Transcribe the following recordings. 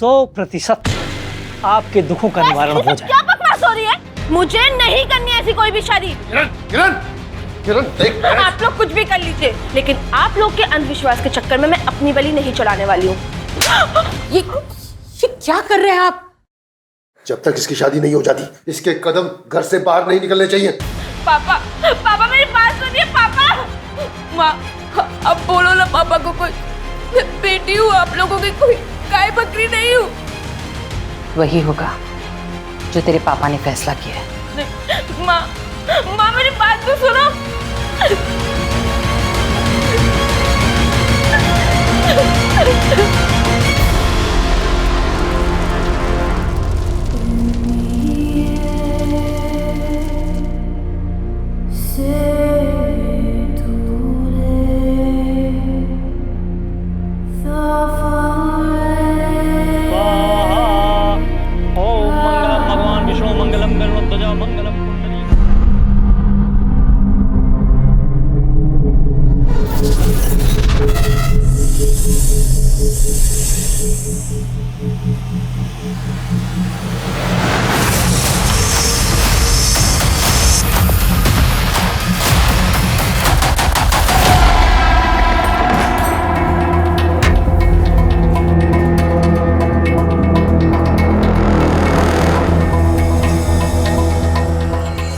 100% आपके दुखों का निवारण हो जाए। क्या बकवास हो रही है? मुझे नहीं करनी ऐसी कोई भी शादी। किरण, किरण, किरण देख। आप लोग कुछ भी कर लीजिए, लेकिन आप लोग के अंधविश्वास के चक्कर में मैं अपनी बलि नहीं चढ़ाने वाली हूँ। ये क्या कर रहे हैं आप? जब तक इसकी शादी नहीं हो जाती, इसके कदम घर से बाहर नहीं निकलने चाहिए। पापा, पापा मेरी बात सुनिए पापा। माँ, अब बोलो ना पापा को, कोई बेटी हूँ आप लोगों की, कोई गाय बकरी नहीं हूँ। वही होगा जो तेरे पापा ने फैसला किया है। माँ, माँ मेरी बात तो सुनो। ओम मंगलम भगवान विष्णु मंगलम गरुड़ध्वजा मंगलम कुंडली।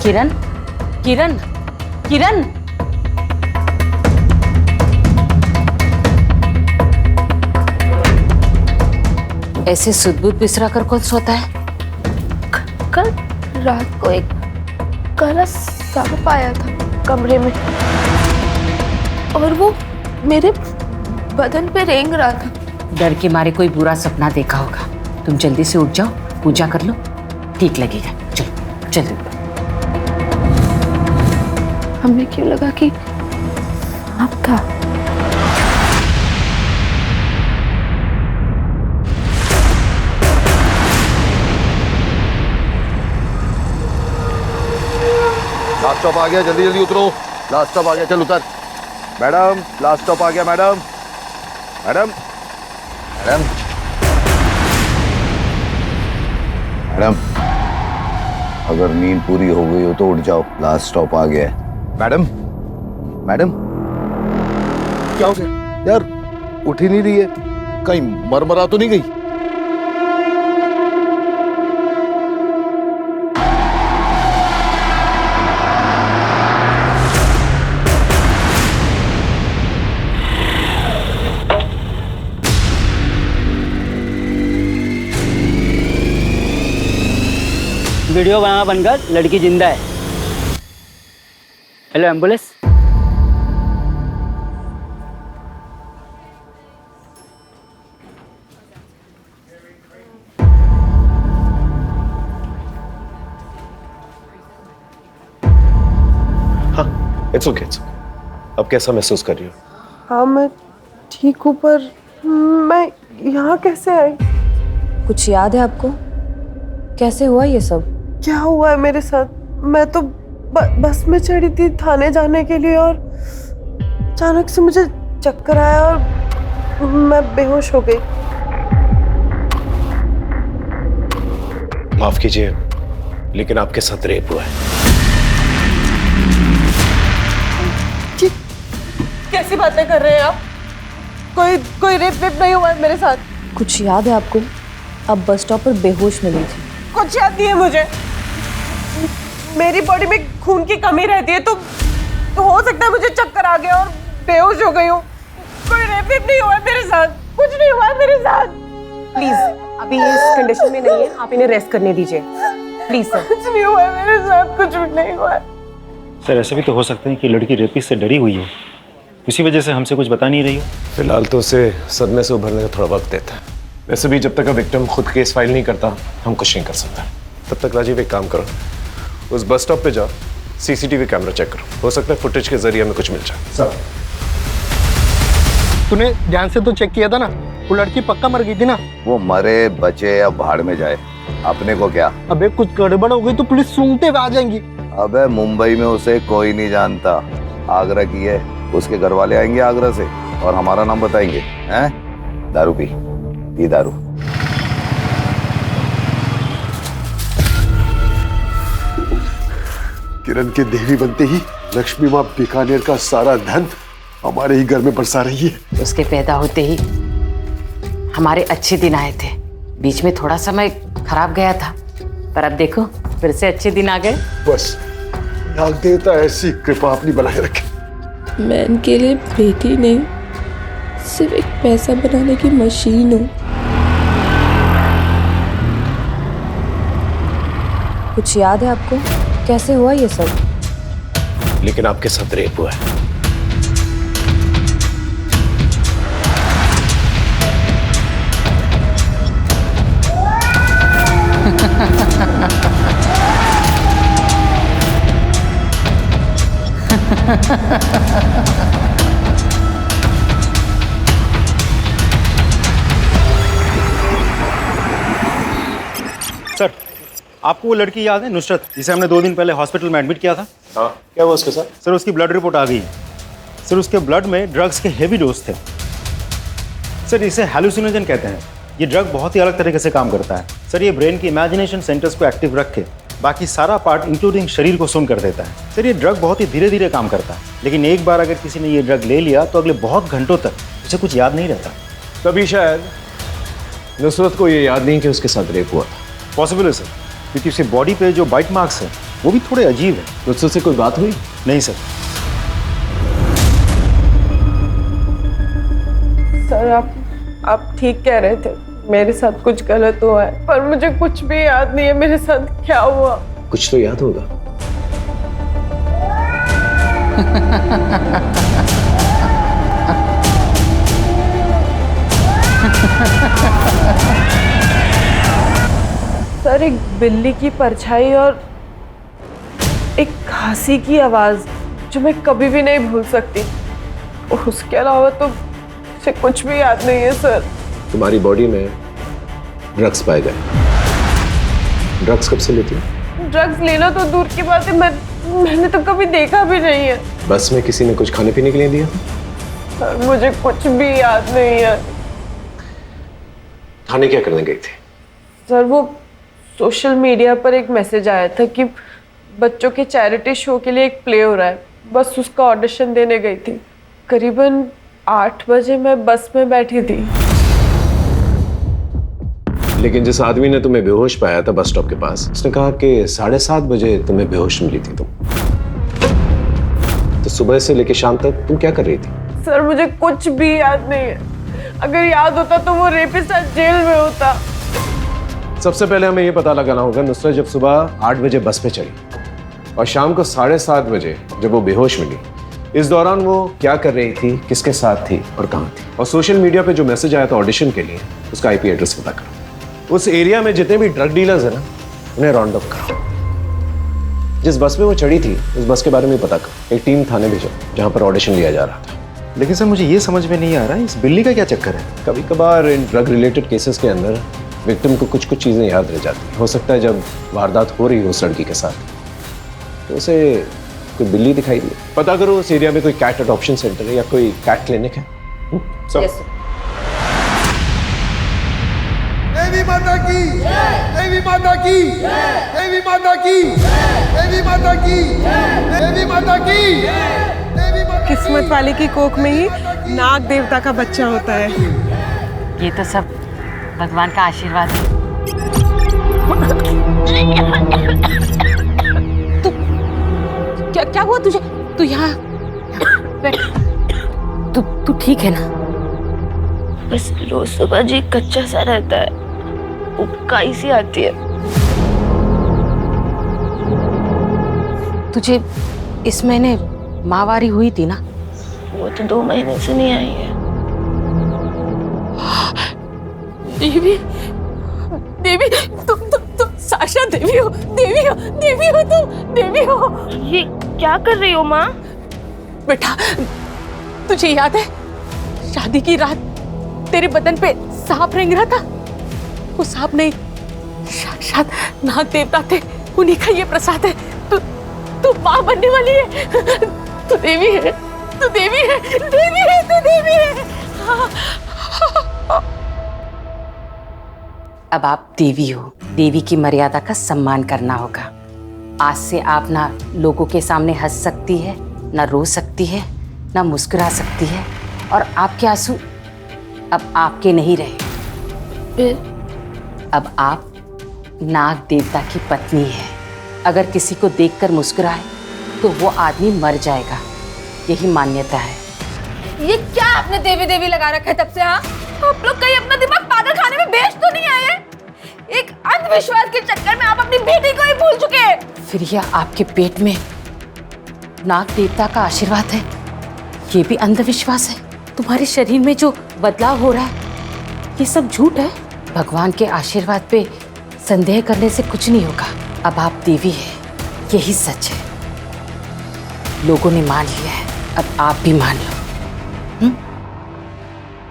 किरण, किरण, किरण। ऐसे सुध-बुध बिसरा कर कौन सोता है? कल रात को एक काला सांप आया था कमरे में और वो मेरे बदन पे रेंग रहा था। डर के मारे कोई बुरा सपना देखा होगा। तुम जल्दी से उठ जाओ, पूजा कर लो, ठीक लगेगा। चलो चलो। हमें क्यों लगा कि सांप था? लास्ट स्टॉप आ गया, जल्दी जल्दी उतरो। लास्ट स्टॉप आ गया, चल उतर। मैडम, लास्ट स्टॉप आ गया मैडम। मैडम, मैडम, मैडम, अगर नींद पूरी हो गई हो तो उठ जाओ, लास्ट स्टॉप आ गया है। मैडम, मैडम, क्या हो गया यार? उठ ही नहीं रही है, कहीं मरमरा तो नहीं गई? वीडियो बनाना बनकर लड़की जिंदा है। Hello ambulance. हाँ, इट्स ओके। अब कैसा महसूस कर रही हो? हाँ मैं ठीक हूँ, पर मैं यहाँ कैसे आई? कुछ याद है आपको? कैसे हुआ ये सब? क्या हुआ है मेरे साथ? मैं तो बस में चढ़ी थी थाने जाने के लिए और अचानक से मुझे चक्कर आया और मैं बेहोश हो गई। माफ कीजिए, लेकिन आपके साथ रेप हुआ है। कैसी बातें कर रहे हैं आप? कोई रेप नहीं हुआ है मेरे साथ। कुछ याद है आपको? अब बस स्टॉप पर बेहोश मिली थी। कुछ याद नहीं है मुझे। मेरी बॉडी में खून की कमी रहती है, तो हो सकता है मुझे चक्कर आ गया और बेहोश हो गई हूँ। कोई रेप नहीं हुआ है मेरे साथ, कुछ नहीं हुआ है मेरे साथ। प्लीज, अभी ये इस कंडीशन में नहीं है, आप इन्हें रेस्ट करने दीजिए प्लीज सर। कुछ नहीं हुआ है मेरे साथ, कुछ भी नहीं हुआ है। सर ऐसा भी तो हो सकता है कि लड़की रेपिस्ट से डरी हुई हो, इसी वजह से हमसे कुछ बता नहीं रही हो। फिलहाल तो उसे सदमे से उभरने का थोड़ा वक्त देता है। वैसे भी जब तक विक्टिम खुद केस फाइल नहीं करता, हम कुछ नहीं कर सकता। तब तक राजीव एक काम करो, उस बस स्टॉप पे जाओ, सीसीटीवी कैमरा चेक करो, हो सकता है फुटेज के जरिए हमें कुछ मिल जाए। सर, तूने ध्यान से तो चेक किया था ना, वो लड़की पक्का मर गई थी ना? वो मरे बचे या भाड़ में जाए, अपने को क्या। अबे कुछ गड़बड़ हो गई तो पुलिस सूंघते हुए आ जाएंगी। अबे मुंबई में उसे कोई नहीं जानता, आगरा की है, उसके घर वाले आएंगे आगरा से और हमारा नाम बताएंगे। हैं? दारू पी दारू। किरण के देवी बनते ही लक्ष्मी माँ बीकानेर का सारा धन हमारे ही घर में बरसा रही है। उसके पैदा होते ही हमारे अच्छे दिन आए थे। बीच में थोड़ा समय खराब गया था, पर अब देखो फिर से अच्छे दिन आ गए। बस नाग देवता ऐसी कृपा अपनी बनाए रखे। मैं इनके लिए बेटी नहीं, सिर्फ एक पैसा बनाने की मशीन हूँ। कुछ याद है आपको कैसे हुआ ये सब? लेकिन आपके साथ रेप हुआ है। सर, आपको वो लड़की याद है नुसरत, जिसे हमने 2 दिन पहले हॉस्पिटल में एडमिट किया था? हाँ, क्या हुआ उसके साथ? सर, उसकी ब्लड रिपोर्ट आ गई है। सर, उसके ब्लड में ड्रग्स के हेवी डोज थे। सर, इसे हैलुसिनोजन कहते हैं। ये ड्रग बहुत ही अलग तरीके से काम करता है। सर, ये ब्रेन की इमेजिनेशन सेंटर्स को एक्टिव रख के बाकी सारा पार्ट इंक्लूडिंग शरीर को सुन कर देता है। सर, ये ड्रग बहुत ही धीरे धीरे काम करता है, लेकिन एक बार अगर किसी ने ये ड्रग ले लिया तो अगले बहुत घंटों तक उसे कुछ याद नहीं रहता। तभी शायद नुसरत को ये याद नहीं कि उसके साथ रेप हुआ था। पॉसिबल है सर, क्योंकि उसके बॉडी पे जो बाइट मार्क्स हैं वो भी थोड़े अजीब है। नुसरत से कोई बात हुई? नहीं सर। सर, आप ठीक कह रहे थे, मेरे साथ कुछ गलत हुआ है, पर मुझे कुछ भी याद नहीं है मेरे साथ क्या हुआ। कुछ तो याद होगा। सर, एक बिल्ली की परछाई और एक खांसी की आवाज जो मैं कभी भी नहीं भूल सकती। उसके अलावा तो मुझे कुछ भी याद नहीं है सर। तुम्हारी बॉडी में ड्रग्स पाए गए। ड्रग्स कब से लेती हो? ड्रग्स लेना तो दूर की बात है, मैंने तो कभी देखा भी नहीं है। बस में किसी ने कुछ खाने पीने के लिए दिया? सर, मुझे कुछ भी याद नहीं है। थाने क्या करने गई थी? सर, वो सोशल मीडिया पर एक मैसेज आया था कि बच्चों के चैरिटी शो के लिए एक प्ले हो रहा है, बस उसका ऑडिशन देने गई थी। करीबन 8 बजे मैं बस में बैठी थी। लेकिन जिस आदमी ने तुम्हें बेहोश पाया था बस स्टॉप के पास, उसने कहा कि 7:30 बजे तुम्हें बेहोश मिली थी तुम। तो सुबह से लेकर शाम तक तुम क्या कर रही थी? सर, मुझे कुछ भी याद नहीं है। अगर याद होता तो वो रेपिस्ट आज जेल में होता। सबसे पहले हमें यह पता लगाना होगा नुसरत जब सुबह 8 बजे बस पे चली और शाम को 7:30 बजे जब वो बेहोश मिली, इस दौरान वो क्या कर रही थी, किसके साथ थी और कहाँ थी? और सोशल मीडिया पे जो मैसेज आया था ऑडिशन के लिए, उसका IP एड्रेस पता करो। उस एरिया में जितने भी ड्रग डीलर्स हैं ना, उन्हें राउंड अप करो। जिस बस में वो चढ़ी थी उस बस के बारे में पता करो। एक टीम थाने भेजो जहाँ पर ऑडिशन लिया जा रहा था। लेकिन सर, मुझे ये समझ में नहीं आ रहा है इस बिल्ली का क्या चक्कर है? कभी कभार इन ड्रग रिलेटेड केसेस के अंदर विक्टिम को कुछ चीज़ें याद रह जाती हैं। हो सकता है जब वारदात हो रही हो उस लड़की के साथ तो उसे कोई बिल्ली दिखाई दी। पता करो उस एरिया में कोई कैट अडॉप्शन सेंटर है या कोई कैट क्लिनिक है। देवी माता की, देवी माता की, देवी माता की, देवी माता की, देवी माता की, देवी माता। किस्मत वाले की कोख में ही नाग देवता का बच्चा होता है। ये तो सब भगवान का आशीर्वाद है। क्या हुआ तुझे? तू यहाँ बैठ। तू ठीक है ना? बस रोज सुबह जी कच्चा सा रहता है, उबकाई सी आती है। तुझे इस महीने माहवारी हुई थी ना? वो तो 2 महीने से नहीं आई है। देवी, देवी, तुम साशा देवी हो, देवी हो, देवी हो, तुम देवी हो। ये क्या कर रही हो माँ? बेटा, तुझे याद है शादी की रात तेरे बदन पे सांप रेंग रहा था? वो सांप नहीं, साक्षात नाग देवता थे। उन्हीं का ये प्रसाद है। तू माँ बनने वाली है। तू देवी है, तू देवी है, देवी है, तू देवी है। अब आप देवी हो। देवी की मर्यादा का सम्मान करना होगा। आज से आप ना लोगों के सामने हंस सकती है, ना रो सकती है, ना मुस्कुरा सकती है, और आपके आंसू अब आपके नहीं रहे। अब आप नाग देवता की पत्नी है। अगर किसी को देखकर मुस्कुराए तो वो आदमी मर जाएगा, यही मान्यता है। ये क्या आपने देवी देवी लगा रखा है तब से? हाँ, आप लोग कहीं अपना दिमाग पागल खाने में बेच तो नहीं आए? एक अंधविश्वास के चक्कर में आप अपनी बेटी को ही भूल चुके हैं। फिर यह आपके पेट में नाग देवता का आशीर्वाद है, ये भी अंधविश्वास है। तुम्हारे शरीर में जो बदलाव हो रहा है ये सब झूठ है। भगवान के आशीर्वाद पे संदेह करने से कुछ नहीं होगा। अब आप देवी है, यही सच है। लोगों ने मान लिया है, अब आप भी मान लो।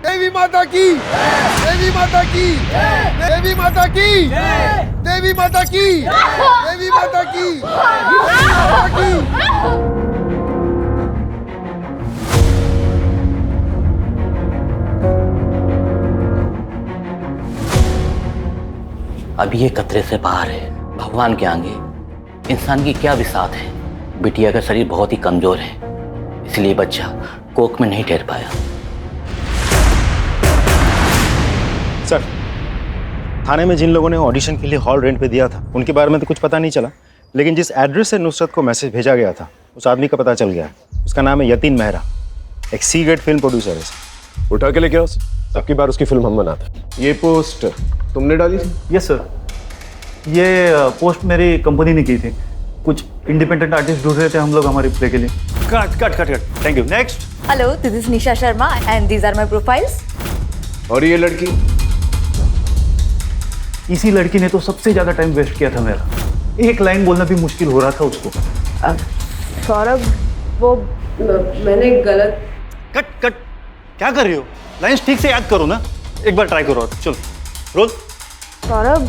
देवी माता की, देवी माता की, देवी माता की, देवी माता की, देवी माता की, देवी माता की। अभी ये खतरे से बाहर है। भगवान के आगे इंसान की क्या विसात है। बिटिया का शरीर बहुत ही कमजोर है, इसलिए बच्चा कोख में नहीं ठहर पाया। सर, थाने में जिन लोगों ने ऑडिशन के लिए हॉल रेंट पे दिया था उनके बारे में तो कुछ पता नहीं चला, लेकिन जिस एड्रेस से नुसरत को मैसेज भेजा गया था उस आदमी का पता चल गया है। उसका नाम है यतीन मेहरा, एक सी ग्रेड फिल्म प्रोड्यूसर है। उठा के लेके आओ, सबकी बार उसकी फिल्म हम बनाते हैं। ये पोस्ट तुमने डाली थी? यस सर, ये पोस्ट मेरी कंपनी ने की थी। कुछ इंडिपेंडेंट आर्टिस्ट ढूंढ रहे थे हम लोग हमारे प्ले के लिए। Cut cut cut cut, thank you. Next. Hello, this is Nisha Sharma and these are my profiles. और ये लड़की? इसी लड़की ने तो सबसे ज्यादा टाइम वेस्ट किया था मेरा। एक लाइन बोलना भी मुश्किल हो रहा था उसको। सौरभ, वो मैंने गलत। कट कट, क्या कर रही हो? लाइंस ठीक से याद करो ना, एक बार ट्राई करो। चलो रोल। सौरभ,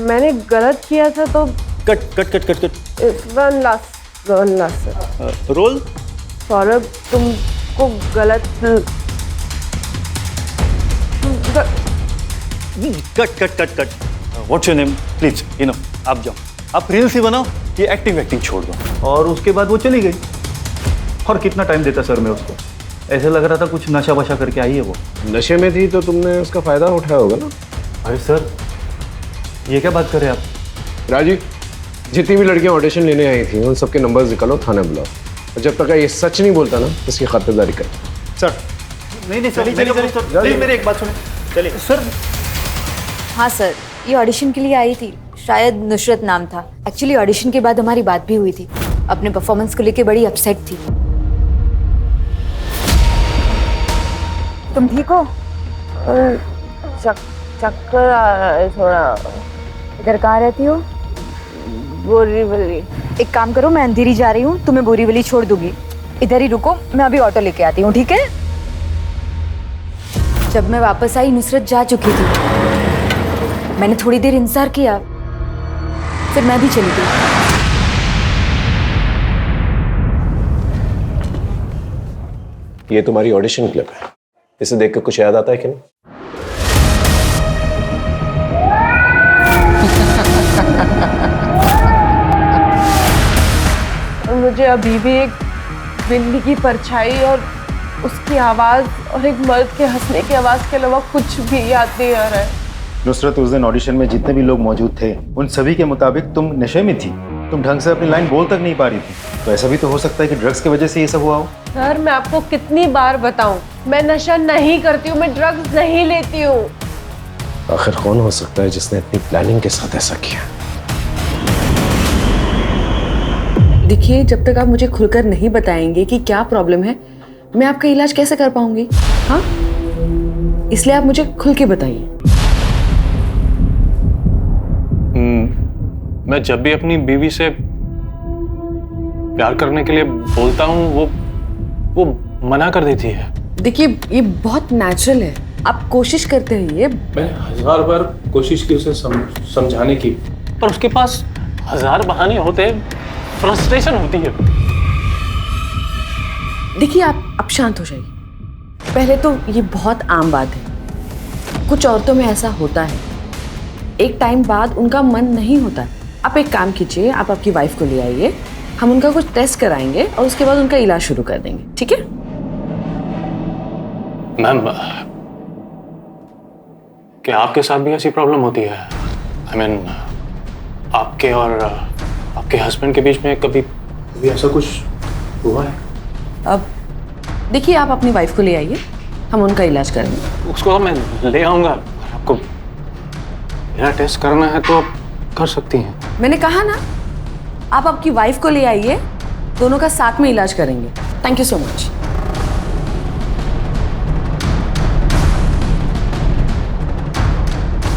मैंने गलत किया था तो। Cut cut cut cut cut. One last role. Saurabh, तुमको गलत। Cut cut cut cut. What's your name please? आप जाओ, आप रील्स ही बनाओ, ये एक्टिंग छोड़ दो। और उसके बाद वो चली गई। और कितना टाइम देता सर मैं उसको? ऐसे लग रहा था कुछ नशा वशा करके आई है वो। नशे में थी तो तुमने उसका फायदा उठाया होगा ना। अरे सर, ये क्या बात कर रहे हैं आप? राजीव, जितनी भी लड़कियां ऑडिशन लेने आई थी उन सबके नंबर्स निकालो, थाने बुलाओ, और जब तक ये सच नहीं बोलता ना इसकी खातिरदारी कर। सर नहीं चलिए चलिए, मेरी एक बात सुने। चलिए सर। हाँ सर, ये ऑडिशन के लिए आई थी, शायद नुसरत नाम था। एक्चुअली ऑडिशन के बाद हमारी बात भी हुई थी। अपने परफॉर्मेंस को लेके बड़ी अपसेट थी। तुम ठीक हो? चक्कर आ रहा है थोड़ा। इधर कहाँ रहती हो? बोरीवली। एक काम करो, मैं अंधेरी जा रही हूँ, तुम्हें बोरीवली छोड़ दूंगी। इधर ही रुको, मैं अभी ऑटो लेके आती हूँ, ठीक है? जब मैं वापस आई नुसरत जा चुकी थी। मैंने थोड़ी देर इंतजार किया, फिर मैं भी चली गई। ये तुम्हारी ऑडिशन क्लिप है, इसे देख कर कुछ याद आता है कि नहीं? मुझे अभी भी एक बिल्ली की परछाई और उसकी आवाज और एक मर्द के हंसने की आवाज के अलावा कुछ भी याद नहीं आ रहा है। नुसरत, उस दिन ऑडिशन में जितने भी लोग मौजूद थे उन सभी के मुताबिक तुम नशे में थी। तुम ढंग से अपनी लाइन बोल तक नहीं पा रही थी। तो ऐसा भी तो हो सकता है कि ड्रग्स की वजह से ये सब हुआ हो। सर, मैं आपको कितनी बार बताऊं, मैं नशा नहीं करती हूँ, मैं ड्रग्स नहीं लेती हूँ। आखिर कौन हो सकता है जिसने इतनी प्लानिंग के साथ ऐसा किया? देखिए, जब तक आप मुझे खुलकर नहीं बताएंगे कि क्या प्रॉब्लम है, मैं आपका इलाज कैसे कर पाऊंगी? हाँ, इसलिए आप मुझे खुल के बताइए। मैं जब भी अपनी बीवी से प्यार करने के लिए बोलता हूँ वो मना कर देती है। देखिए, ये बहुत नेचुरल है, आप कोशिश करते रहिए। मैंने 1000 बार कोशिश की उसे समझाने की, पर उसके पास 1000 बहाने होते हैं, फ्रस्ट्रेशन होती है। देखिए, आप शांत हो जाइए। पहले तो ये बहुत आम बात है, कुछ औरतों में ऐसा होता है। एक टाइम बाद उनका मन नहीं होता, आप एक काम कीजिए, आप आपकी वाइफ को ले आइए, हम उनका कुछ टेस्ट कराएंगे और उसके बाद उनका इलाज शुरू कर देंगे, ठीक है? मैम, क्या आपके साथ भी ऐसी प्रॉब्लम होती है? I mean, आपके और आपके हस्बैंड के बीच में कभी ऐसा कुछ हुआ है? अब देखिए, आप अपनी वाइफ को ले आइए, हम उनका इलाज करेंगे। उसको मैं ले आऊंगा। आपको मेरा टेस्ट करना है तो आप कर सकती हैं। मैंने कहा ना, आप आपकी वाइफ को ले आइए, दोनों का साथ में इलाज करेंगे। Thank you so much.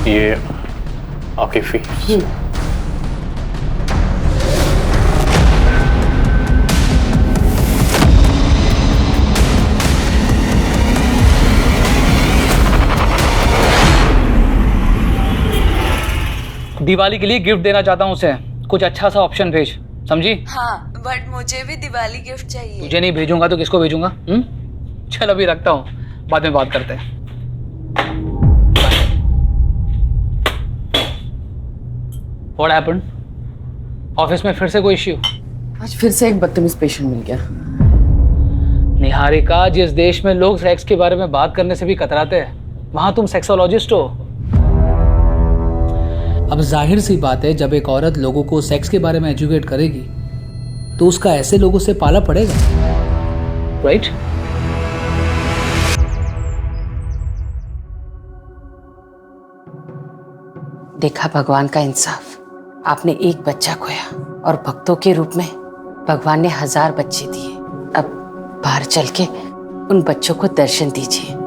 ये आपकी फीस। दिवाली के लिए गिफ्ट देना चाहता हूँ उसे, कुछ अच्छा सा ऑप्शन भेज, समझी? हाँ, बट मुझे भी दिवाली गिफ्ट चाहिए। तुझे नहीं भेजूंगा तो किसको भेजूंगा? चल अभी रखता हूँ, बाद में बात करते हैं। What happened? ऑफिस में फिर से कोई इश्यू? आज फिर से एक बदतमीज पेशेंट मिल गया। निहारिका, जिस देश में लोग सेक्स के बारे में बात करने से भी कतराते हैं, वहां तुम सेक्सोलॉजिस्ट हो। अब जाहिर सी बात है, जब एक औरत लोगों को सेक्स के बारे में एजुकेट करेगी तो उसका ऐसे लोगों से पाला पड़ेगा, राइट? देखा भगवान का इंसाफ, आपने एक बच्चा खोया और भक्तों के रूप में भगवान ने 1000 बच्चे दिए। अब बाहर चल के उन बच्चों को दर्शन दीजिए।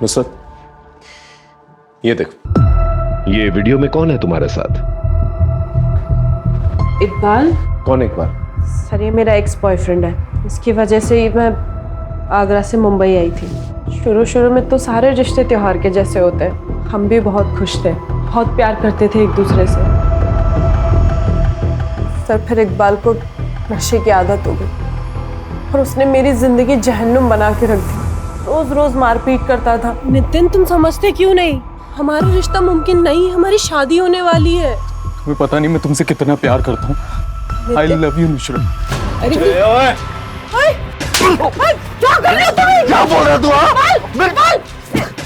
नुसरत, ये देख, ये वीडियो में कौन है तुम्हारे साथ? इकबाल। कौन इकबाल? सर, ये मेरा एक्स बॉयफ्रेंड है। इसकी वजह से ही मैं आगरा से मुंबई आई थी। शुरू में तो सारे रिश्ते त्योहार के जैसे होते हैं। हम भी बहुत खुश थे, बहुत प्यार करते थे एक दूसरे से। सर, फिर इकबाल को नशे की आदत हो गई और उसने मेरी जिंदगी जहन्नुम बना के रख दी। रोज रोज मारपीट करता था। नितिन, तुम समझते क्यों नहीं? हमारा रिश्ता मुमकिन नहीं, हमारी शादी होने वाली है। तुम्हें पता नहीं मैं तुमसे कितना प्यार करता हूँ। I love you Nusrat. अरे क्या कर रहे हो तुम? क्या बोल रहे हो तू?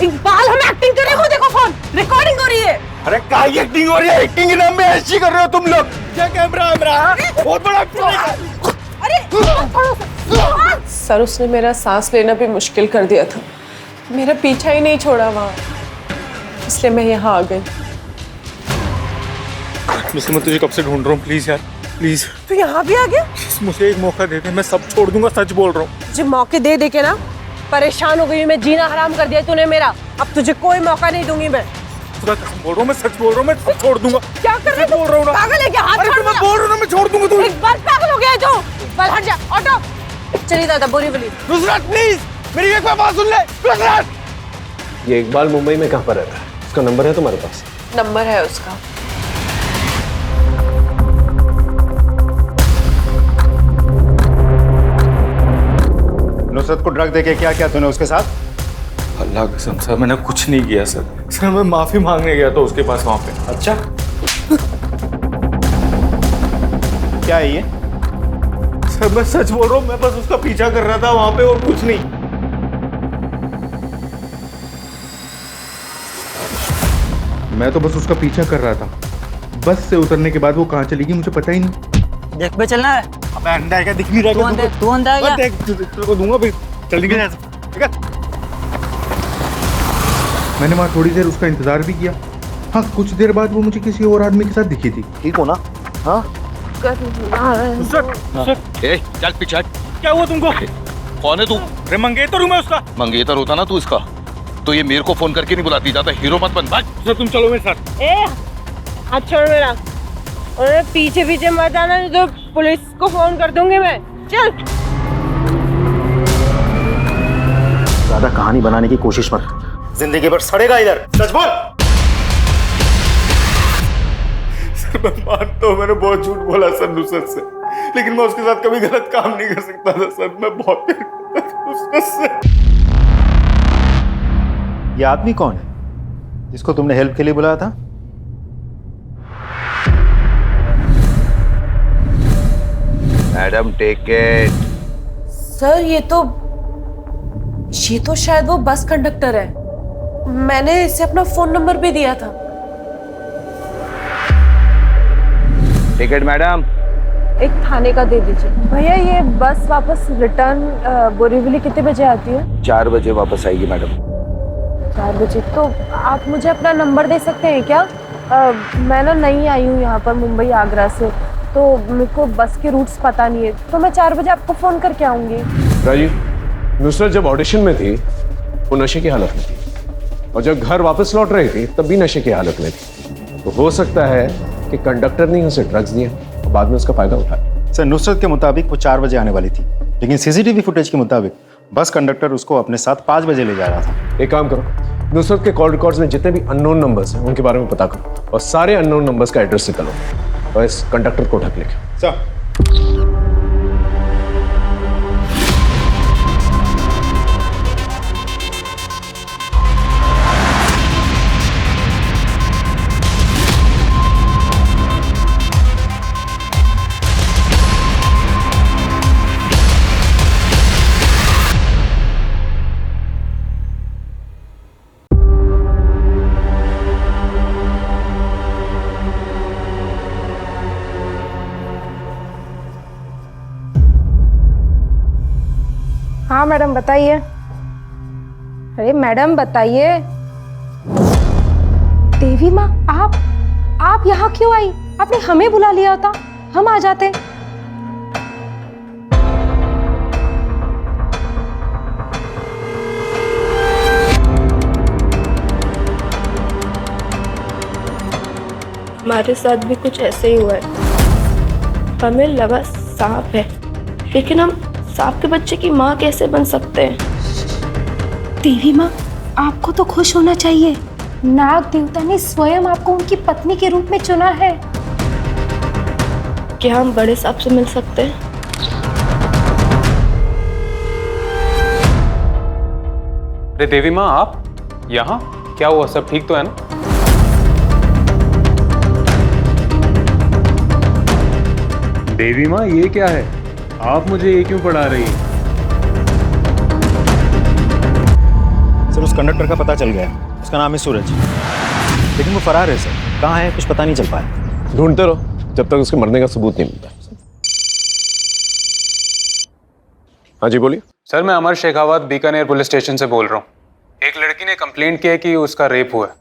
इकबाल, हम एक्टिंग कर रहे हो, देखो फोन रिकॉर्डिंग हो रही है। अरे क्या एक्टिंग हो रही है? एक्टिंग के नाम में ऐसी कर रहे हो तुम लोग? क्या कैमरा बहुत बड़ा। सर, उसने मेरा सांस लेना भी मुश्किल कर दिया था। मेरा पीछा ही नहीं छोड़ा वहाँ, इसलिए मैं यहाँ आ गई। मैं तुझे कब से ढूंढ रहा हूँ, प्लीज यार, प्लीज। तू यहाँ भी आ गया? मुझे एक मौका दे दे, मैं सब छोड़ दूंगा, सच बोल रहा हूँ। जी, मौके दे के ना परेशान हो गई मैं। जीना हराम कर दिया तूने मेरा। अब तुझे कोई मौका नहीं दूंगी मैं। खुदा कसम बोल रहा हूँ, मैं सच बोल रहा हूँ, मैं सब छोड़ दूंगा। क्या कर रहे हो? बोल रहा हूँ ना, पागल है क्या? हाथ छोड़। मैं बोल रहा हूँ ना, मैं छोड़ दूंगा। तू एक बार पागल हो गया है जो। बल हट जा, ऑटो। चलिए दादा, बोली नुसरत प्लीज, मेरी एक बात सुन ले। नुसरत, ये इकबाल मुंबई में कहाँ पर रहता है? उसका नंबर है तुम्हारे पास? नंबर है उसका। नुसरत को ड्रग देके क्या किया तूने उसके साथ? अल्लाह कसम सर, मैंने कुछ नहीं किया सर। सर, मैं माफी मांगने गया था उसके पास वहाँ पे। अच्छा, क्या है ये? सर, मैं सच बोल रहा हूँ, मैं बस उसका पीछा कर रहा था वहाँ पे और कुछ नहीं। मैं तो बस उसका पीछा कर रहा था। बस से उतरने के बाद वो कहाँ चली गई मुझे पता ही नहीं। देख पे चलना है। अबे अंडा है क्या? दिख नहीं रहा है? तू अंडा है क्या? देख, तेरे को दूंगा भाई। चल निकल यहाँ से, ठीक है? मैंने वहाँ थोड़ी देर उसका इंतजार भी किया। हाँ, कुछ देर बाद वो मुझे किसी और आदमी के साथ दिखी थी। ठीक हो ना? हाँ, चल पीछे। क्या हुआ तुमको? कौन है तू? अरे मंगेतर हूँ मैं उसका। मंगेतर होता ना तू इसका। तो ये मेरे को फोन करके नहीं बुलाती, ज्यादा हीरो मत बन। सर तुम चलो मेरे साथ। ए हाथ छोड़ मेरा, और पीछे पीछे मत आना, नहीं तो पुलिस को फोन कर दूंगी मैं। चल। ज्यादा कहानी बनाने की कोशिश मत कर, जिंदगी भर सड़ेगा इधर। सच बोल। सर मैं मानता हूँ मैंने बहुत झूठ बोला सर नुसरत से, लेकिन मैं उसके साथ कभी गलत काम नहीं कर सकता था सर। मैं बहुत प्यार करता था नुसरत से। ये आदमी कौन है जिसको तुमने हेल्प के लिए बुलाया था? Madam take it. सर ये तो शायद वो बस कंडक्टर है। मैंने इसे अपना फोन नंबर भी दिया था। Ticket madam. एक थाने का दे दीजिए। भैया ये बस वापस रिटर्न बोरीवली कितने बजे आती है? 4 बजे वापस आएगी मैडम। 4 बजे। तो आप मुझे अपना नंबर दे सकते हैं क्या? मैं ना नई आई हूँ यहाँ पर मुंबई आगरा से, तो मेरे को बस के रूट्स पता नहीं है, तो मैं 4 बजे आपको फोन करके आऊंगी। राजीव, नुसरत जब ऑडिशन में थी वो नशे की हालत में थी, और जब घर वापस लौट रही थी तब भी नशे की हालत में थी। तो हो सकता है कि कंडक्टर ने उसे ड्रग्स दिए और बाद में उसका फायदा उठाया। सर नुसरत के मुताबिक वो 4 बजे आने वाली थी, लेकिन सीसीटीवी फुटेज के मुताबिक बस कंडक्टर उसको अपने साथ 5 बजे ले जा रहा था। एक काम करो, नुसरत के कॉल रिकॉर्ड्स में जितने भी अननोन नंबर्स हैं उनके बारे में पता करो, और सारे अननोन नंबर्स का एड्रेस निकालो और इस कंडक्टर को ढक लेके। सर। हाँ मैडम बताइए। अरे मैडम बताइए। देवी माँ आप यहाँ क्यों आई? आपने हमें बुला लिया होता, हम आ जाते। हमारे साथ भी कुछ ऐसे ही हुआ है। हमें लगा सांप है, लेकिन हम सांप के बच्चे की माँ कैसे बन सकते हैं? देवी माँ आपको तो खुश होना चाहिए, नाग देवता ने स्वयं आपको उनकी पत्नी के रूप में चुना है। क्या हम बड़े सांप से मिल सकते हैं? अरे देवी माँ आप यहाँ? क्या हुआ, सब ठीक तो है ना? देवी माँ ये क्या है? आप मुझे ये क्यों पढ़ा रही हैं? सर उस कंडक्टर का पता चल गया है, उसका नाम है सूरज, लेकिन वो फरार है सर। कहाँ है कुछ पता नहीं चल पाया। ढूंढते रहो जब तक उसके मरने का सबूत नहीं मिलता। हाँ जी बोलिए। सर मैं अमर शेखावत बीकानेर पुलिस स्टेशन से बोल रहा हूँ। एक लड़की ने कंप्लेंट किया कि उसका रेप हुआ है।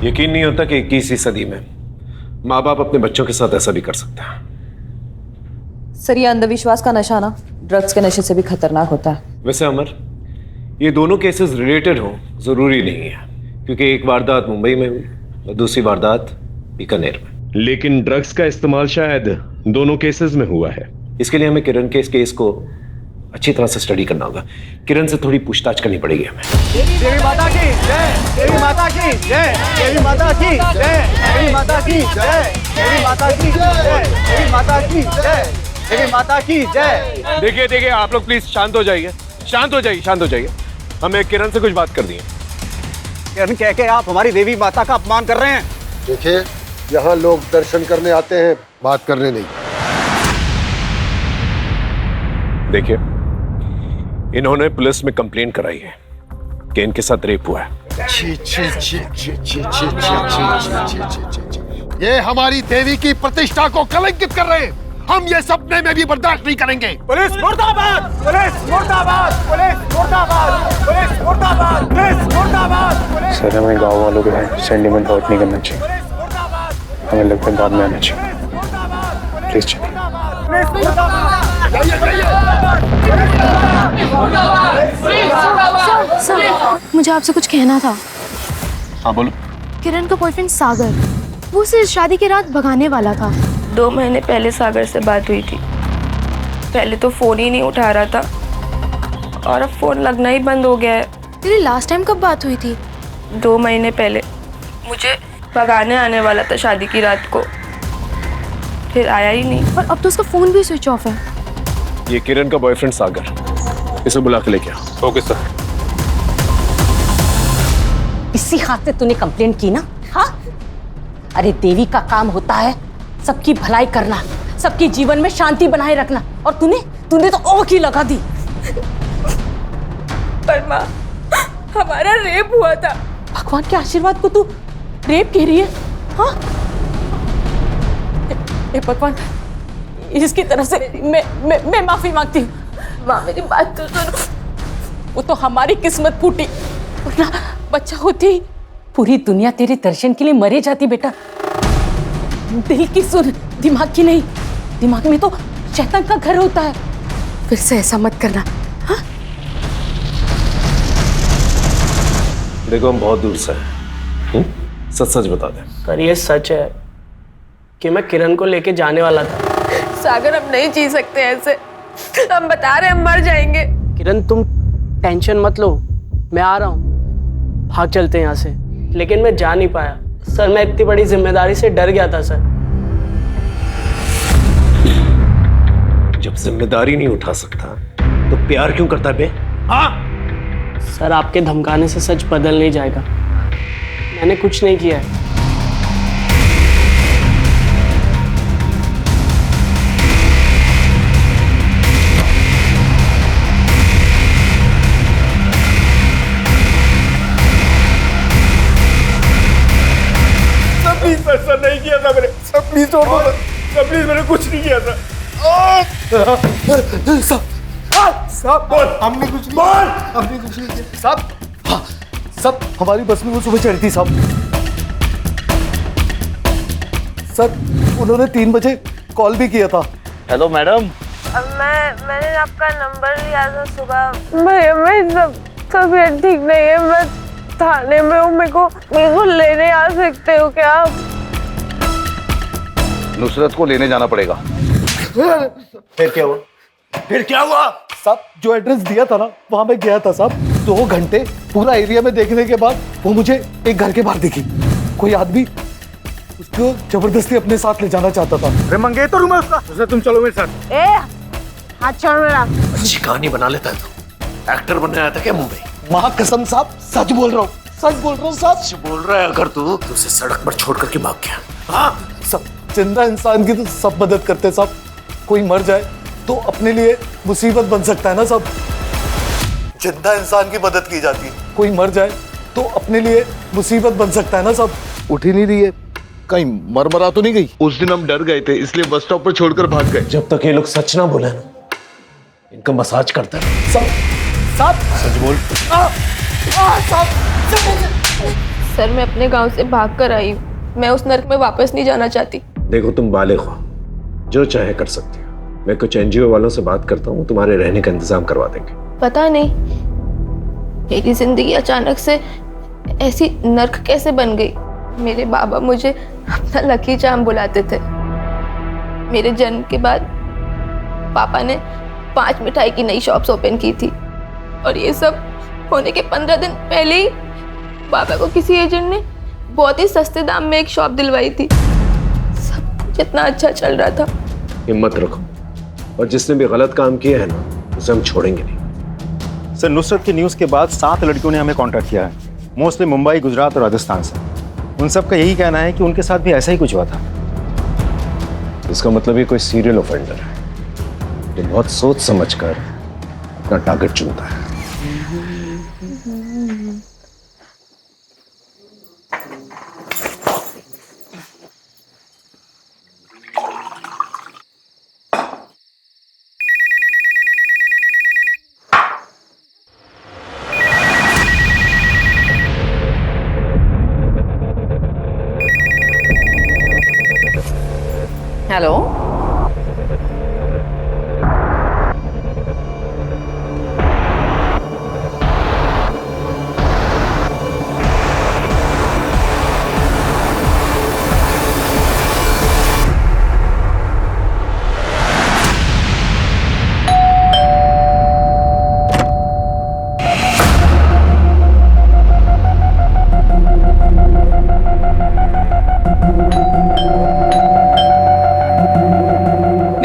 यकीन नहीं होता कि 21वीं सदी में माँ बाप अपने बच्चों के साथ ऐसा भी कर सकते हैं। सर ये अंधविश्वास का नशा ना ड्रग्स के नशे से भी खतरनाक होता है। वैसे अमर, ये दोनों केसेस रिलेटेड हो जरूरी नहीं है, क्योंकि एक वारदात मुंबई में हुई और दूसरी वारदात बीकानेर में। लेकिन ड्रग्स का इस्तेमाल शायद दोनों केसेस में हुआ है। इसके लिए हमें किरण के इस केस को अच्छी तरह से स्टडी करना होगा। किरण से थोड़ी पूछताछ करनी पड़ेगी हमें। देवी माता की जय, देवी माता की जय, देवी माता की जय, देवी माता की जय, देवी माता की जय, देवी माता की जय, देवी माता की जय। देखिए आप लोग प्लीज शांत हो जाइए, शांत हो जाइए। हमें किरण से कुछ बात करनी है। किरण कह के आप हमारी देवी माता का अपमान कर रहे हैं। देखिए यहाँ लोग दर्शन करने आते हैं, बात करने नहीं। देखिए इन्होंने पुलिस में कंप्लेंट कराई है कि इनके साथ रेप हुआ है। ये हमारी देवी की प्रतिष्ठा को कलंकित कर रहे हैं। हम ये सपने में भी बर्दाश्त नहीं करेंगे। पुलिस मुर्दाबाद, पुलिस मुर्दाबाद, पुलिस मुर्दाबाद, पुलिस मुर्दाबाद, पुलिस मुर्दाबाद। सर हमें गांव वालों के सेंटिमेंट हर्ट नहीं करना चाहिए, हमें लगता है बाद में आना चाहिए। प्लीज चलिए। सर, मुझे आपसे कुछ कहना था। हाँ बोलो। किरण का बॉयफ्रेंड सागर, वो उसे शादी की रात भगाने वाला था। 2 महीने पहले सागर से बात हुई थी। पहले तो फ़ोन ही नहीं उठा रहा था और अब फ़ोन लगना ही बंद हो गया है। तेरी लास्ट टाइम कब बात हुई थी? 2 महीने पहले। मुझे भगाने आने वाला था शादी की रात को, फिर आया ही नहीं। और अब तो उसका फ़ोन भी स्विच ऑफ है। ये किरण का बॉयफ्रेंड सागर, इसे बुला के लेके आओ। Okay sir. इसी हाथ से तूने कंप्लेंट की ना? हाँ, अरे देवी का काम होता है सबकी भलाई करना, सबके जीवन में शांति बनाए रखना, और तूने तो ओख ही लगा दी। पर माँ, हमारा रेप हुआ था। भगवान के आशीर्वाद को तू रेप कह रही है? हाँ, ए भगवान, इसकी तरफ से मैं माफी मांगती हूँ। माँ मेरी बात तो सुनो। वो तो हमारी किस्मत फूटी, वरना बच्चा होती ही पूरी दुनिया तेरे दर्शन के लिए मरे जाती। बेटा, दिल की सुन, दिमाग की नहीं। दिमाग में तो शैतान का घर होता है। फिर से ऐसा मत करना। हाँ? देखो हम बहुत दूर से हैं, सच सच बता दे। पर ये सच है कि मैं किरण को लेके जाने वाला था। सागर, हम नहीं जी सकते ऐसे। हम बता रहे हम मर जाएंगे। किरण तुम टेंशन मत लो, मैं आ रहा हूँ। भाग चलते हैं यहाँ से। लेकिन मैं जा नहीं पाया सर, मैं इतनी बड़ी जिम्मेदारी से डर गया था सर। जब जिम्मेदारी नहीं उठा सकता तो प्यार क्यों करता है बे? हाँ? सर आपके धमकाने से सच बदल नहीं जाएगा। मैंने कुछ नहीं किया है। प्लीज सर नहीं किया था मैंने। सर प्लीज छोड़ दो सर, प्लीज मैंने कुछ नहीं किया था। साहब बोल, हमने कुछ नहीं बोल, हमने कुछ नहीं किया साहब। हाँ सब हमारी बस में वो सुबह चढ़ी थी साहब। सर उन्होंने 3 बजे कॉल भी किया था। Hello madam. मैंने आपका नंबर लिया था सुबह। मैं सब तबीयत ठीक नहीं है, मैं थाने में हूँ। मेरे को लेने आ सकते हो क्या आप? नुसरत को लेने जाना पड़ेगा। फिर क्या हुआ? फिर क्या हुआ? साहब जो एड्रेस दिया था ना, वहां मैं गया था साहब। 2 घंटे पूरा एरिया में देखने के बाद वो मुझे एक घर के बाहर दिखी। कोई आदमी उसको जबरदस्ती अपने साथ ले जाना चाहता था। अरे मंगेतर हूँ मैं उसका। तुम चलो मेरे साथ। ए, हाथ छोड़ मेरा। अच्छी कहानी बना लेता है तो। एक्टर बनने आया था क्या मुंबई? माँ कसम साहब, सच बोल रहा हूँ, सच बोल रहा हूँ साहब। सच बोल रहा है अगर तू उसे सड़क पर छोड़ करके भाग गया। हाँ? सब जिंदा इंसान की तो सब मदद करते साहब। कोई मर जाए तो अपने लिए मुसीबत बन सकता है ना साहब। जिंदा इंसान की मदद की जाती है, कोई मर जाए तो अपने लिए मुसीबत बन सकता है ना साहब। उठ ही नहीं रही है, कहीं मरमरा तो नहीं गई? उस दिन हम डर गए थे इसलिए बस स्टॉप पर छोड़कर भाग गए। जब तक ये लोग सच ना बोले ना, इनका मसाज करता है। साहब सच बोल। सर मैं अपने गांव से भाग कर आई हूँ। मैं उस नर्क में वापस नहीं जाना चाहती। देखो तुम बालिग हो, जो चाहे कर सकती हो। मैं कुछ एनजीओ वालों से बात करता हूँ, तुम्हारे रहने का इंतजाम करवा देंगे। पता नहीं मेरी जिंदगी अचानक से ऐसी नर्क कैसे बन गई। मेरे बाबा मुझे अपना लकी चार्म बुलाते थे। मेरे जन्म के बाद पापा ने 5 मिठाई की नई शॉप्स ओपन की थी और ये सब होने के 15 दिन पहले ही पापा को किसी एजेंट ने बहुत ही सस्ते दाम में एक शॉप दिलवाई थी। सब कुछ इतना अच्छा चल रहा था। हिम्मत रखो, और जिसने भी गलत काम किया है ना, उसे हम छोड़ेंगे नहीं। सर नुसरत की न्यूज़ के बाद 7 लड़कियों ने हमें कांटेक्ट किया है, मोस्टली मुंबई, गुजरात और राजस्थान से। उन सब का यही कहना है कि उनके साथ भी ऐसा ही कुछ हुआ था। इसका मतलब ये कोई सीरियल ऑफेंडर है जो बहुत सोच समझकर अपना टारगेट चुनता है।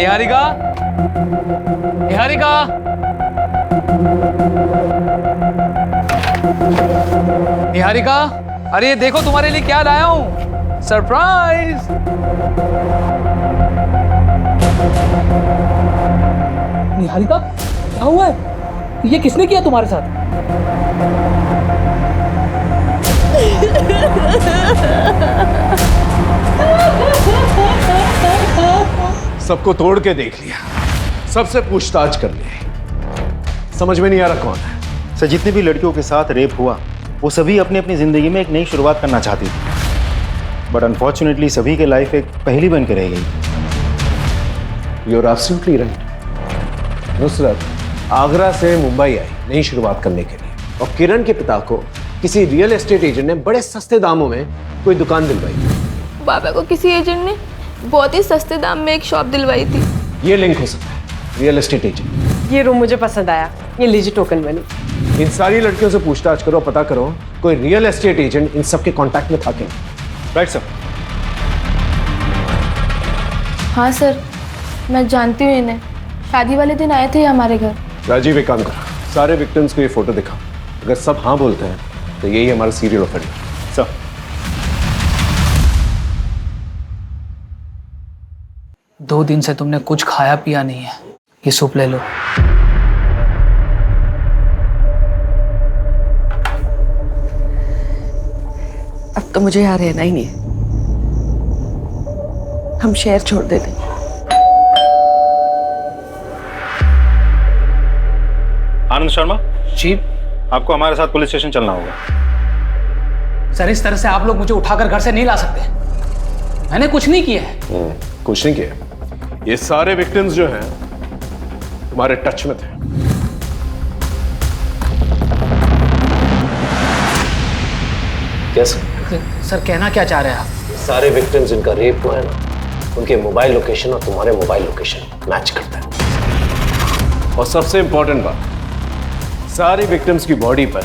निहारिका, निहारिका, निहारिका, अरे ये देखो तुम्हारे लिए क्या लाया हूं, सरप्राइज। निहारिका, क्या हुआ है? ये किसने किया तुम्हारे साथ? सबको तोड़ के देख लिया, सबसे पूछताछ कर ली, समझ में नहीं आ रहा कौन है। सर, जितने भी लड़कियों के साथ रेप हुआ वो सभी अपनी अपनी जिंदगी में एक नई शुरुआत करना चाहती थी, बट अनफॉर्चुनेटली सभी के लाइफ एक पहेली बन के रह गई। You are absolutely right. Nusrat Agra से मुंबई आई नई शुरुआत करने के लिए, और किरण के पिता को किसी रियल एस्टेट एजेंट ने बड़े सस्ते दामों में कोई दुकान दिलवाई। पापा को किसी एजेंट ने बहुत ही सस्ते दाम में एक शॉप दिलवाई थी। ये लिंक हो सकता है, रियल एस्टेट एजेंट। ये रूम मुझे पसंद आया, ये लीजिए टोकन मनी। इन सारी लड़कियों से पूछताछ करो, पता करो कोई रियल एस्टेट एजेंट इन सब के कांटेक्ट में था क्या। Right sir. हाँ सर, मैं जानती हूँ इन्हें, शादी वाले दिन आए थे हमारे घर। राजीव, एक काम करो, सारे विक्टिम्स को ये फोटो दिखाओ, अगर सब हाँ बोलते हैं तो यही हमारा सीरियल ऑफेंडर। सर। दो दिन से तुमने कुछ खाया पिया नहीं है, ये सूप ले लो। अब तो मुझे यहाँ रहना ही नहीं है, हम शहर छोड़ देते। आनंद शर्मा जी, आपको हमारे साथ पुलिस स्टेशन चलना होगा। सर, इस तरह से आप लोग मुझे उठाकर घर से नहीं ला सकते, मैंने कुछ नहीं किया है। कुछ नहीं किया, ये सारे विक्टिम्स जो हैं तुम्हारे टच में थे। कैसे? सर, कहना क्या चाह रहे हैं आप? सारे विक्टिम्स जिनका रेप हुआ है ना, उनके मोबाइल लोकेशन और तुम्हारे मोबाइल लोकेशन मैच करता है। और सबसे इंपॉर्टेंट बात, सारे विक्टिम्स की बॉडी पर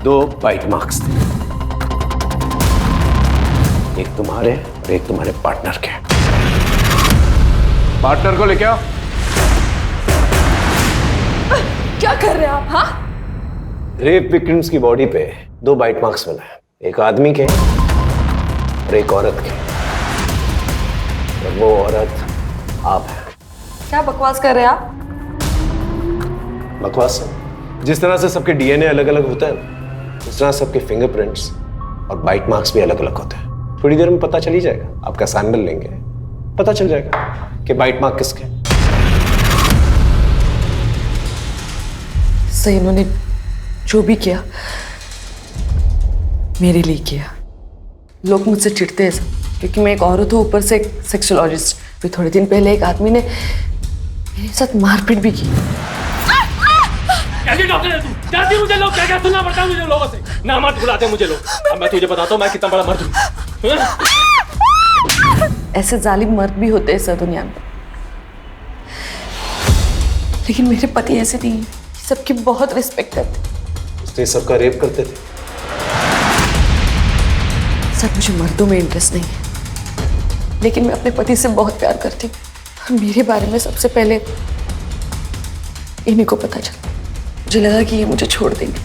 2 बाइट मार्क्स थे, एक तुम्हारे और एक तुम्हारे पार्टनर के। पार्टनर को लेके आओ। क्या कर रहे हैं आप? हाँ, रेप विक्टिम्स की बॉडी पे 2 बाइट मार्क्स मिला है, एक आदमी के और एक औरत के, और वो औरत आप हैं। क्या बकवास कर रहे हैं आप? बकवास? जिस तरह से सबके डीएनए अलग अलग होता है ना, उस तरह सबके फिंगरप्रिंट्स और बाइट मार्क्स भी अलग अलग होते हैं। थोड़ी देर में पता चल ही जाएगा, आपका सैंपल लेंगे, पता चल जाएगा कि बाइट मार्क किसके। सही, इन्होंने जो भी किया मेरे लिए किया। लोग मुझसे चिढ़ते हैं क्योंकि मैं एक औरत हूँ, ऊपर से एक सेक्सोलॉजिस्ट। फिर थोड़े दिन पहले एक आदमी ने मेरे साथ मारपीट भी की। कैसे डॉक्टर है तू? जानती मुझे लोग क्या क्या सुनना पड़ता है मुझे लोगों से, ना मत बुलाते मुझे लोग। अब मैं तुझे बताता हूँ मैं कितना बड़ा मर्द हूँ। ऐसे जालिम मर्द भी होते हैं सर दुनिया में, लेकिन मेरे पति ऐसे नहीं है, सबकी बहुत रिस्पेक्ट करते। इसलिए सबका रेप करते थे। सर, मुझे मर्दों में इंटरेस्ट नहीं है, लेकिन मैं अपने पति से बहुत प्यार करती हूँ। मेरे बारे में सबसे पहले इन्हीं को पता चला। मुझे लगा कि ये मुझे छोड़ देंगे,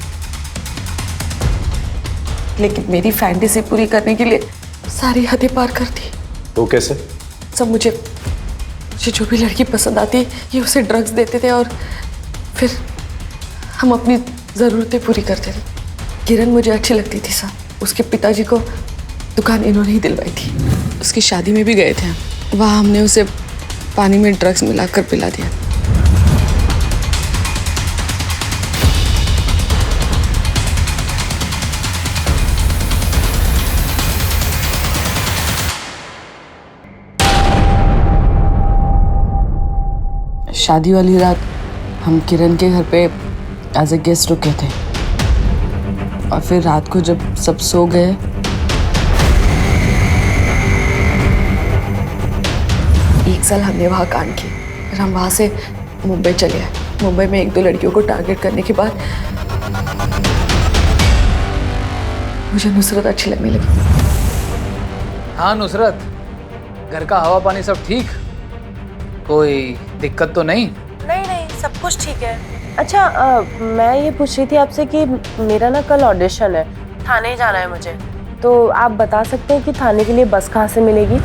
लेकिन मेरी फैंटेसी पूरी करने के लिए सारी हदें पार कर दी। तो कैसे? सब मुझे जो भी लड़की पसंद आती ये उसे ड्रग्स देते थे और फिर हम अपनी ज़रूरतें पूरी करते थे। किरण मुझे अच्छी लगती थी साहब, उसके पिताजी को दुकान इन्होंने ही दिलवाई थी। उसकी शादी में भी गए थे हम, वहाँ हमने उसे पानी में ड्रग्स मिलाकर पिला दिया। शादी वाली रात हम किरण के घर पे एज ए गेस्ट रुके थे, और फिर रात को जब सब सो गए एक साल हमने वहाँ कांड की। फिर हम वहाँ से मुंबई चले आए। मुंबई में 1-2 लड़कियों को टारगेट करने के बाद मुझे नुसरत अच्छी लगने लगी। हाँ नुसरत, घर का हवा पानी सब ठीक? कोई दिक्कत तो नहीं? नहीं नहीं, सब कुछ ठीक है। अच्छा मैं ये पूछ रही थी आपसे कि मेरा ना कल ऑडिशन है, थाने जाना है मुझे, तो आप बता सकते हैं कि थाने के लिए बस कहाँ से मिलेगी?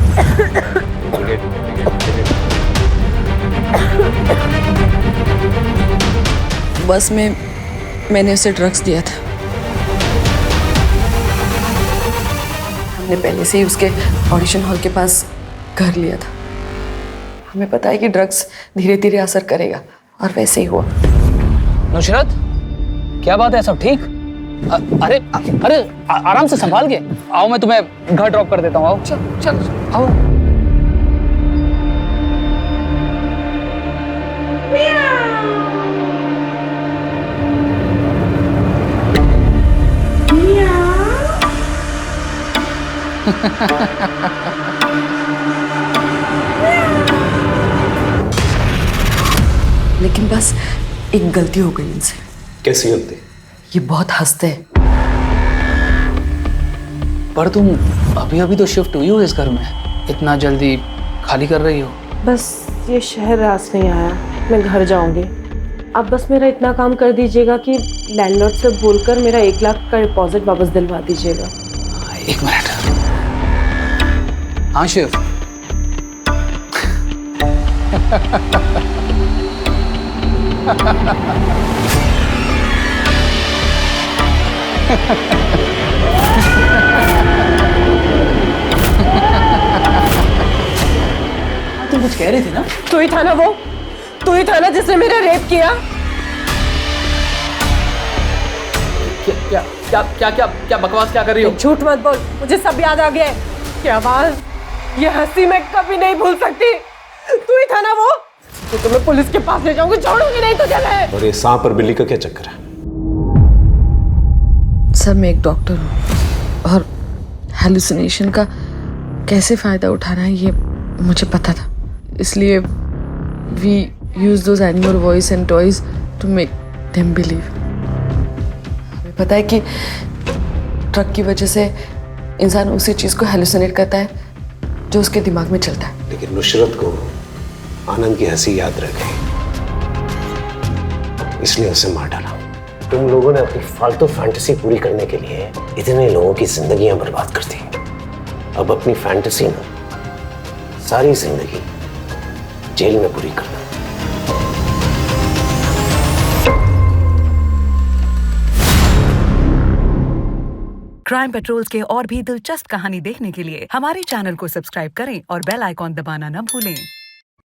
बस में मैंने उसे ड्रग्स दिया था। हमने पहले से ही उसके ऑडिशन हॉल के पास घर लिया था। हमें पता है कि ड्रग्स धीरे धीरे असर करेगा और वैसे ही हुआ। नुसरत, क्या बात है? सब ठीक? अरे अरे आराम से संभाल के आओ, मैं तुम्हें घर ड्रॉप कर देता हूँ। आओ चल चल आओ। लेकिन बस एक गलती हो गई इनसे। कैसी गलती? ये बहुत हंसते हैं। पर तुम अभी अभी तो शिफ्ट हुई हो इस घर में, इतना जल्दी खाली कर रही हो? बस ये शहर रास नहीं आया, मैं घर जाऊंगी। आप बस मेरा इतना काम कर दीजिएगा कि लैंडलॉर्ड से बोलकर मेरा 1 लाख का डिपॉजिट वापस दिलवा दीजिएगा। 1 मिनट। हाँ शिव। तुम कुछ कह रही थी ना? तू ही था ना वो, तू ही था ना जिसने मेरा रेप किया। क्या क्या क्या क्या क्या बकवास क्या कर रही हो? झूठ मत बोल, मुझे सब याद आ गया है। ये आवाज, ये हंसी मैं कभी नहीं भूल सकती। तू ही था ना वो, तो तुम्हें पुलिस के पास ले जाऊंगी, छोड़ूंगी नहीं तुझे मैं। और ये सांप और बिल्ली का क्या चक्कर है? सर मैं एक डॉक्टर हूँ और हेलुसिनेशन का कैसे फायदा उठाना है ये मुझे पता था, इसलिए we use those animal voice and toys to make them believe. हमें पता है कि ड्रग की वजह से इंसान उसी चीज को हेलुसिनेट करता है जो उसके दिमाग में चलता है। लेकिन नुसरत को आनंद की हंसी याद रह गई, इसलिए उसे मार डाला। तुम लोगों ने अपनी फालतू फैंटेसी पूरी करने के लिए इतने लोगों की जिंदगियां बर्बाद कर दी। अब अपनी फैंटेसी ना सारी जिंदगी जेल में पूरी करना। क्राइम पेट्रोल्स के और भी दिलचस्प कहानी देखने के लिए हमारे चैनल को सब्सक्राइब करें और बेल आइकॉन दबाना न भूलें।